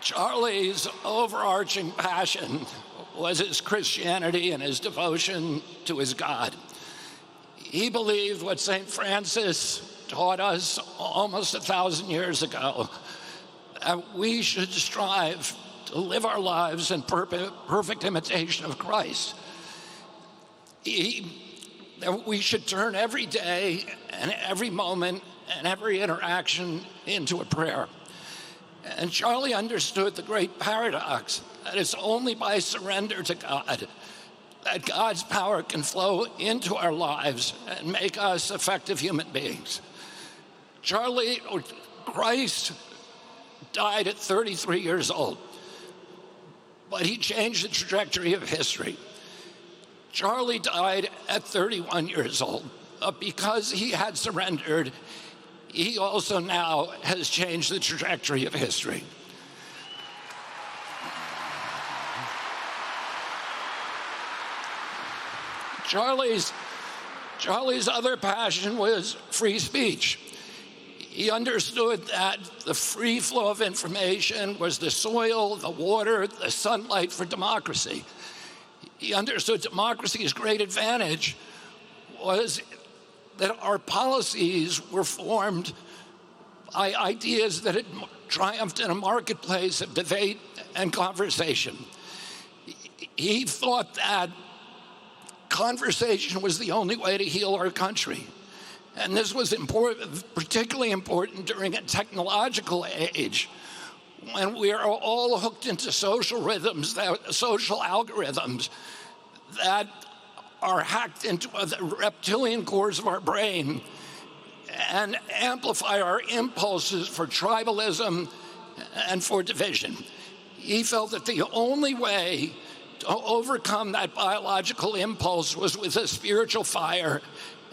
Charlie's overarching passion was his Christianity and his devotion to his God. He believed what St. Francis taught us almost 1,000 years ago, that we should strive to live our lives in perfect imitation of Christ. That we should turn every day and every moment and every interaction into a prayer. And Charlie understood the great paradox that it's only by surrender to God that God's power can flow into our lives and make us effective human beings. Christ died at 33 years old, but he changed the trajectory of history. Charlie died at 31 years old. Because he had surrendered, he also now has changed the trajectory of history. Charlie's other passion was free speech. He understood that the free flow of information was the soil, the water, the sunlight for democracy. He understood democracy's great advantage was that our policies were formed by ideas that had triumphed in a marketplace of debate and conversation. He thought that conversation was the only way to heal our country. And this was particularly important during a technological age when we are all hooked into social algorithms that are hacked into the reptilian cores of our brain and amplify our impulses for tribalism and for division. He felt that the only way to overcome that biological impulse was with a spiritual fire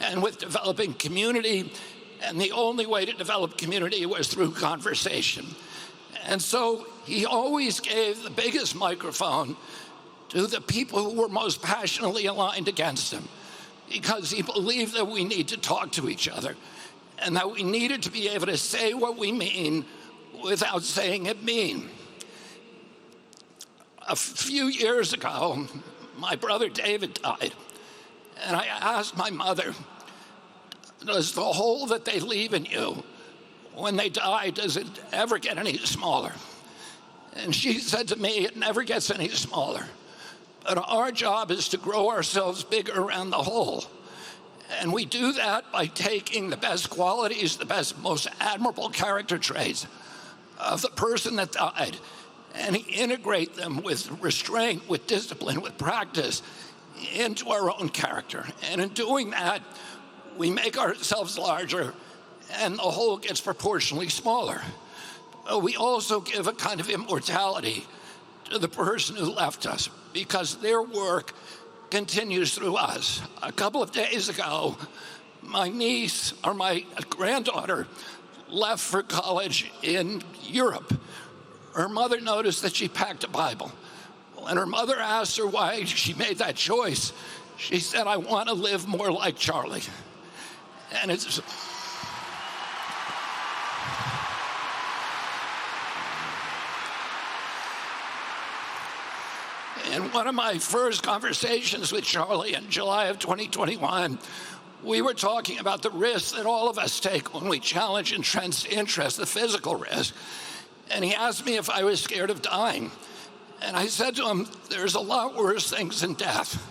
and with developing community, and the only way to develop community was through conversation. And so he always gave the biggest microphone to the people who were most passionately aligned against him, because he believed that we need to talk to each other and that we needed to be able to say what we mean without saying it mean. A few years ago, my brother David died, and I asked my mother, does the hole that they leave in you when they die, does it ever get any smaller? And she said to me, it never gets any smaller. But our job is to grow ourselves bigger around the hole. And we do that by taking the best qualities, the best, most admirable character traits of the person that died, and integrate them with restraint, with discipline, with practice into our own character. And in doing that, we make ourselves larger, and the whole gets proportionally smaller. But we also give a kind of immortality to the person who left us, because their work continues through us. A couple of days ago, my niece, or my granddaughter, left for college in Europe. Her mother noticed that she packed a Bible. When her mother asked her why she made that choice, she said, I want to live more like Charlie. And it's... In one of my first conversations with Charlie in July of 2021, we were talking about the risks that all of us take when we challenge entrenched interest, the physical risk. And he asked me if I was scared of dying. And I said to him, there's a lot worse things than death.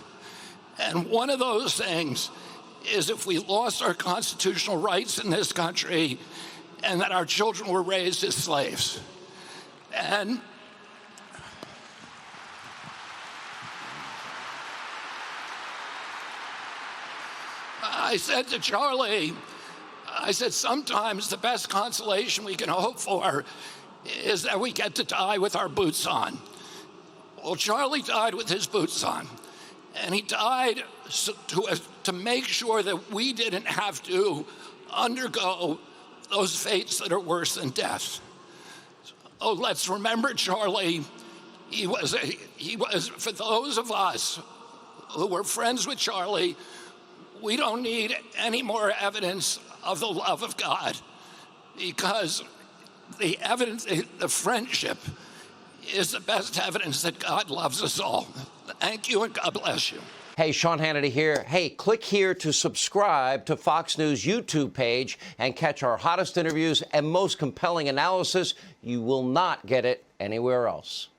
And one of those things is if we lost our constitutional rights in this country and that our children were raised as slaves. And I said to Charlie, I said, sometimes the best consolation we can hope for is that we get to die with our boots on. Well, Charlie died with his boots on, and he died to make sure that we didn't have to undergo those fates that are worse than death. Oh, let's remember Charlie. He was, for those of us who were friends with Charlie, we don't need any more evidence of the love of God, because the evidence, the friendship is the best evidence that God loves us all. Thank you, and God bless you. Hey, Sean Hannity here. Hey, click here to subscribe to Fox News YouTube page and catch our hottest interviews and most compelling analysis. You will not get it anywhere else.